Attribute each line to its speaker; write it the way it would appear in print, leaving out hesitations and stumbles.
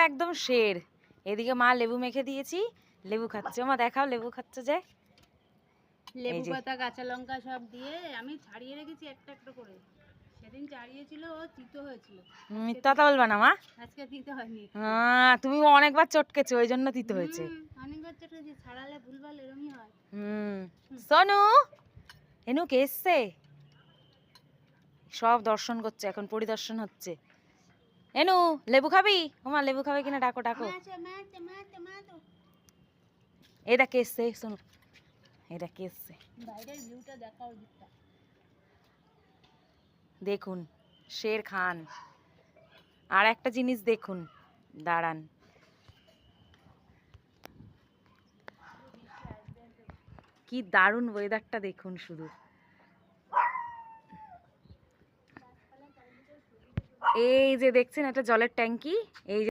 Speaker 1: একদম শের। এদিকে মা লেবু মেখে দিয়েছি, লেবু খাচ্ছে। মা দেখাও লেবু খাচ্ছে যে।
Speaker 2: লেবু পাতা কাঁচা লঙ্কা সব দিয়ে আমি ছাড়িয়ে রেখেছি একটা একটা করে। সেদিন ছাড়িয়েছিল ও তিতো হয়েছিল।
Speaker 1: মিথ্যা কথা বলবা না মা।
Speaker 2: আজকে তিতো হয়নি।
Speaker 1: তুমি অনেকবার চটকেছো, ওই জন্য তিতো হয়েছে।
Speaker 2: অনেকবার চটকেছি, ছাড়ালে ভুলভাল এরমই হয়।
Speaker 1: সোনু, এনু কে এসছে? সব দর্শন করছে, এখন পরিদর্শন হচ্ছে। এনু লেবু খাবি? ওমা লেবু খাবে কিনা ডাকো ডাকো। এটা কে এসছে? শোনো, এটা কে এসছে?
Speaker 2: বাইরের ভিউটা দেখাও দিকটা।
Speaker 1: দেখুন শের খান। আর একটা জিনিস দেখুন, দাঁড়ান। কি দারুণ ওয়েদারটা দেখুন শুধু। এই যে দেখছেন একটা জলের ট্যাঙ্কি, এই